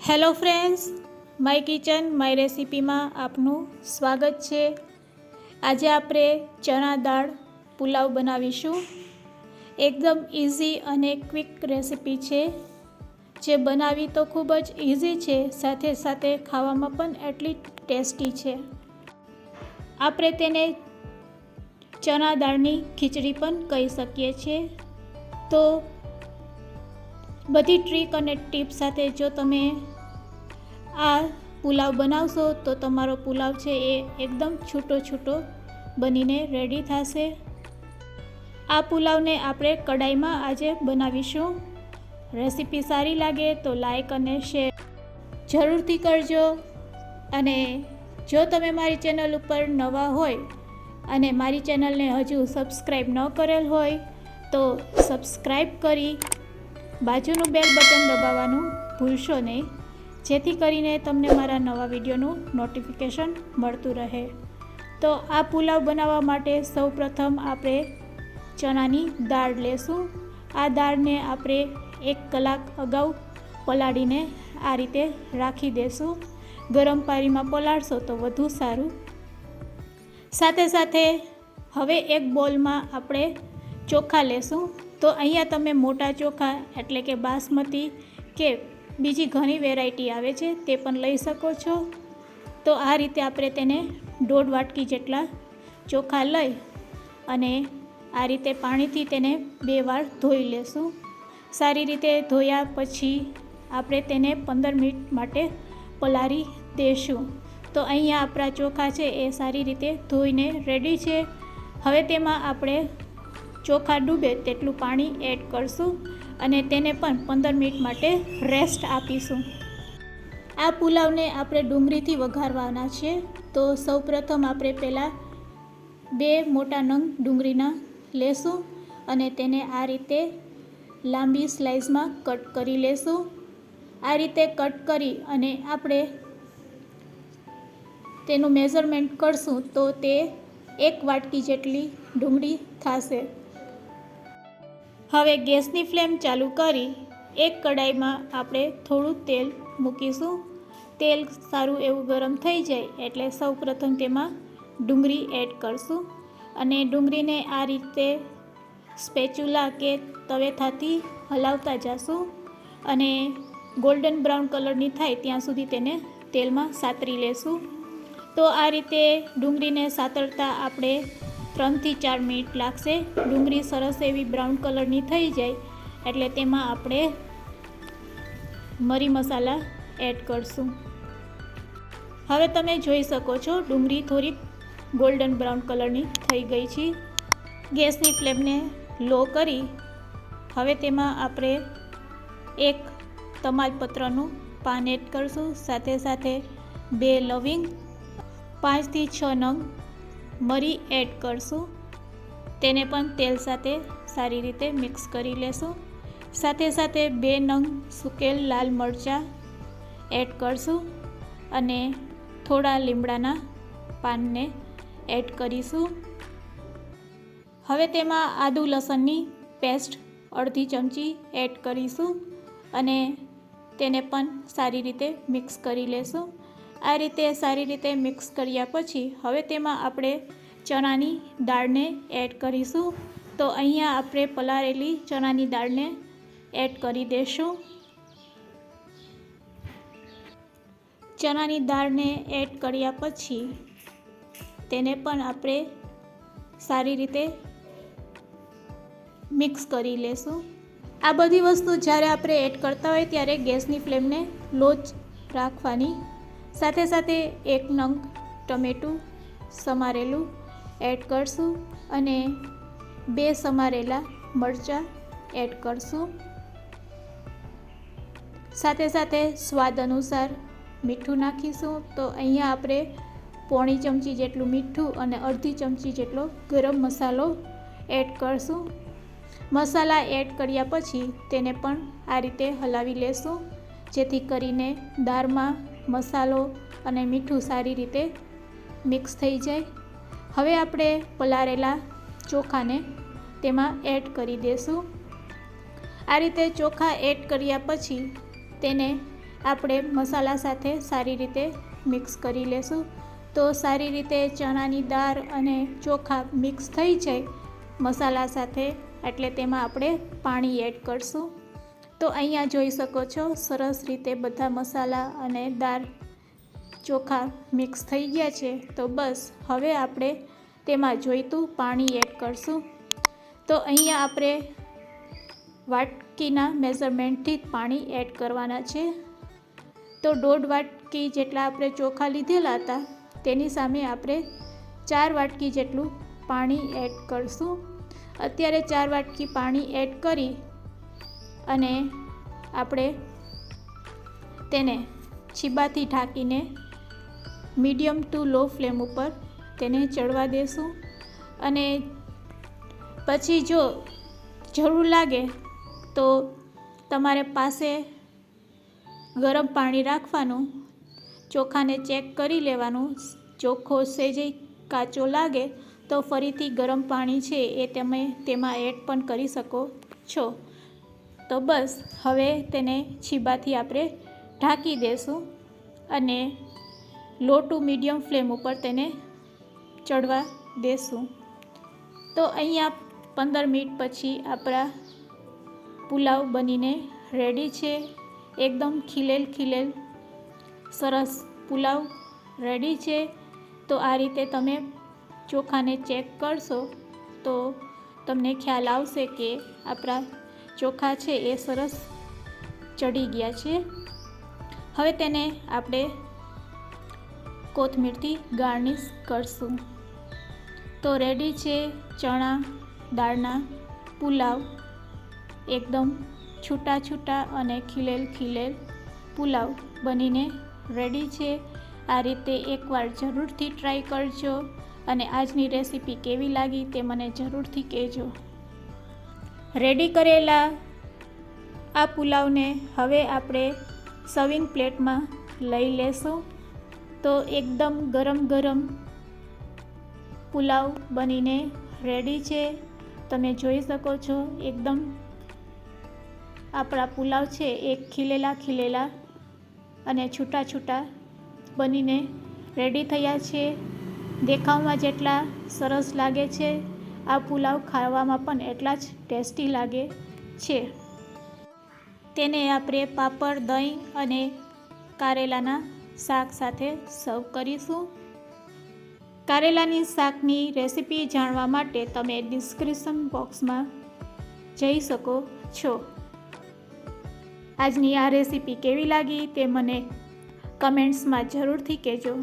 Hello friends, my kitchen my રેસિપીમાં આપનું સ્વાગત છે। આજે આપણે ચણા દાળ પુલાવ બનાવીશું। એકદમ ઇઝી અને ક્વિક રેસિપી છે, જે બનાવી તો ખૂબ જ ઇઝી છે, સાથે સાથે ખાવામાં પણ એટલી ટેસ્ટી છે। આપણે તેને ચણા દાળની ખીચડી પણ કહી શકીએ છીએ। તો બધી ટ્રીક અને ટીપ સાથે જો તમે આ પુલાવ બનાવશો તો તમારો પુલાવ છે એ એકદમ છૂટો બનીને રેડી થશે। આ પુલાવને આપણે કઢાઈમાં આજે બનાવીશું। રેસિપી સારી લાગે તો લાઈક અને શેર જરૂરથી કરજો। અને જો તમે મારી ચેનલ ઉપર નવા હોય અને મારી ચેનલને હજુ સબસ્ક્રાઈબ ન કરેલ હોય તો સબસ્ક્રાઈબ કરી બાજુનું બેલ બટન દબાવવાનું ભૂલશો નહીં, જેથી કરીને તમને મારા નવા વિડીયોનું નોટિફિકેશન મળતું રહે। તો આ પુલાવ બનાવવા માટે સૌપ્રથમ આપણે ચણાની દાળ લેશું। આ દાળને આપણે 1 કલાક અગાઉ પલાળીને આ રીતે રાખી દેશું। ગરમ પાણીમાં પલાળશો તો વધુ સારું। સાથે સાથે હવે એક બોલમાં આપણે ચોખા લેશું। તો અહીંયા તમે મોટા ચોખા એટલે કે બાસમતી કે બીજી ઘણી વેરાયટી આવે છે તે પણ લઈ શકો છો। તો આ રીતે આપણે તેને 1.5 વાટકી જેટલા ચોખા લઈ અને આ રીતે પાણીથી તેને 2 વાર ધોઈ લેશું। સારી રીતે ધોયા પછી આપણે તેને 15 મિનિટ માટે પલાળી દેશું। તો અહીંયા આપણા ચોખા છે એ સારી રીતે ધોઈને રેડી છે। હવે તેમાં આપણે ચોખા ડૂબે તેટલું પાણી એડ કરશું અને તેને પણ 15 મિનિટ માટે રેસ્ટ આપીશું। આ પુલાવને આપણે ડુંગળીથી વઘારવાના છે। તો સૌપ્રથમ આપણે પહેલાં 2 મોટા નંગ ડુંગળીના લેશું અને તેને આ રીતે લાંબી સ્લાઇસમાં કટ કરી લેશું। આ રીતે કટ કરી અને આપણે તેનું મેઝરમેન્ટ કરશું તો તે 1 વાટકી જેટલી ડુંગળી થશે। હવે ગેસની ફ્લેમ ચાલુ કરી એક કડાઈમાં આપણે થોડું તેલ મૂકીશું। તેલ સારું એવું ગરમ થઈ જાય એટલે સૌપ્રથમ તેમાં ડુંગળી એડ કરશું અને ડુંગળીને આ રીતે સ્પેચ્યુલા કે તવેથાથી હલાવતા જશું અને ગોલ્ડન બ્રાઉન કલરની થાય ત્યાં સુધી તેને તેલમાં સાતરી લેશું। તો આ રીતે ડુંગળીને સાતરતા આપણે 3 થી 4 મિનિટ લાગશે। ડુંગળી સરસ એવી બ્રાઉન કલરની થઈ જાય એટલે તેમાં આપણે મરી મસાલા એડ કરશું। હવે તમે જોઈ શકો છો ડુંગળી થોડીક ગોલ્ડન બ્રાઉન કલરની થઈ ગઈ છે। ગેસની ફ્લેમને લો કરી હવે તેમાં આપણે 1 તમાલપત્રનું પાન એડ કરશું, સાથે સાથે 2 લવિંગ, 5 થી 6 નંગ મરી એડ કરશું। તેને પણ તેલ સાથે સારી રીતે મિક્સ કરી લેશું। સાથે સાથે 2 નંગ સૂકેલ લાલ મરચાં એડ કરશું અને થોડા લીમડાના પાનને એડ કરીશું। હવે તેમાં આદુ લસણની પેસ્ટ અડધી ચમચી એડ કરીશું અને તેને પણ સારી રીતે મિક્સ કરી લેશું। આ રીતે સારી રીતે મિક્સ કર્યા પછી હવે તેમાં આપણે ચણાની દાળને એડ કરીશું। તો અહીંયા આપણે પલાળેલી ચણાની દાળને એડ કરી દઈશું। ચણાની દાળને એડ કર્યા પછી તેને પણ આપણે સારી રીતે મિક્સ કરી લેશું। આ બધી વસ્તુ જ્યારે આપણે એડ કરતા હોય ત્યારે ગેસની ફ્લેમને લો જ રાખવાની। સાથે સાથે 1 નંગ ટમેટું સમારેલું એડ કરશું અને 2 સમારેલા મરચાં એડ કરશું। સાથે સાથે સ્વાદ અનુસાર મીઠું નાખીશું। તો અહીંયા આપણે 1/4 ચમચી જેટલું મીઠું અને અડધી ચમચી જેટલો ગરમ મસાલો એડ કરશું। મસાલા એડ કર્યા પછી તેને પણ આ રીતે હલાવી લેશું, જેથી કરીને દાળમાં મસાલો અને મીઠું સારી રીતે મિક્સ થઈ જાય। હવે આપણે પલાળેલા ચોખાને તેમાં એડ કરી દઈશું। આ રીતે ચોખા એડ કર્યા પછી તેને આપણે મસાલા સાથે સારી રીતે મિક્સ કરી લેશું. તો સારી રીતે ચણાની દાળ અને ચોખા મિક્સ થઈ જાય મસાલા સાથે, એટલે તેમાં આપણે પાણી એડ કરશું. તો અહીંયા જોઈ શકો છો સરસ રીતે બધા મસાલા અને દાળ ચોખા મિક્સ થઈ ગયા છે. તો બસ હવે આપણે તેમાં જોઈતું પાણી એડ કરશું. તો અહીંયા આપણે વાટકીના મેઝરમેન્ટથી પાણી એડ કરવાના છે. તો 1.5 વાટકી જેટલા આપણે ચોખા લીધેલા હતા તેની સામે આપણે 4 વાટકી જેટલું પાણી એડ કરશું. અત્યારે 4 વાટકી પાણી એડ કરી અને આપણે તેને છીબાથી ઢાંકીને મીડિયમ ટુ લો ફ્લેમ ઉપર તેને ચડવા દેશું. અને પછી જો જરૂર લાગે તો તમારે પાસે ગરમ પાણી રાખવાનું, ચોખાને ચેક કરી લેવાનું. ચોખ્ખો સહેજ કાચો લાગે તો ફરીથી ગરમ પાણી છે એ તમે તેમાં એડ પણ કરી શકો છો. તો બસ હવે તેને છીબાથી આપણે ઢાંકી દેશું અને લો ટુ મીડિયમ ફ્લેમ ઉપર તેને ચડવા દેશું. તો અહીંયા 15 મિનિટ પછી આપણા પુલાવ બનીને રેડી છે. એકદમ ખીલેલ સરસ પુલાવ રેડી છે. તો આ રીતે તમે ચોખાને ચેક કરશો તો તમને ખ્યાલ આવશે કે આપણા ચોખા છે એ સરસ ચડી ગયા છે. હવે તેને આપણે કોથમીરથી ગાર્નિશ કરશું. તો રેડી છે ચણા દાળના પુલાવ. એકદમ છૂટા અને ખીલેલ પુલાવ બનીને રેડી છે. આ રીતે એકવાર જરૂરથી ટ્રાય કરજો અને આજની રેસીપી કેવી લાગી તે મને જરૂરથી કહેજો. રેડી કરેલા આ પુલાવને હવે આપણે સર્વિંગ પ્લેટમાં લઈ લેશું. તો એકદમ ગરમ પુલાવ બનીને રેડી છે. તમે જોઈ શકો છો એકદમ આપણા પુલાવ છે એ ખીલેલા અને છૂટા બનીને રેડી થયા છે. દેખાવમાં જેટલા સરસ લાગે છે આ પુલાવ ખાવામાં પણ એટલા જ ટેસ્ટી લાગે છે. તેને આપણે પાપડ, દહીં અને કારેલાના શાક સાથે સર્વ કરીશું. કારેલાની શાકની રેસીપી જાણવા માટે તમે ડિસ્ક્રિપ્શન બોક્સમાં જઈ શકો છો. આજની આ રેસીપી કેવી લાગી તે મને કમેન્ટ્સમાં જરૂરથી કહેજો.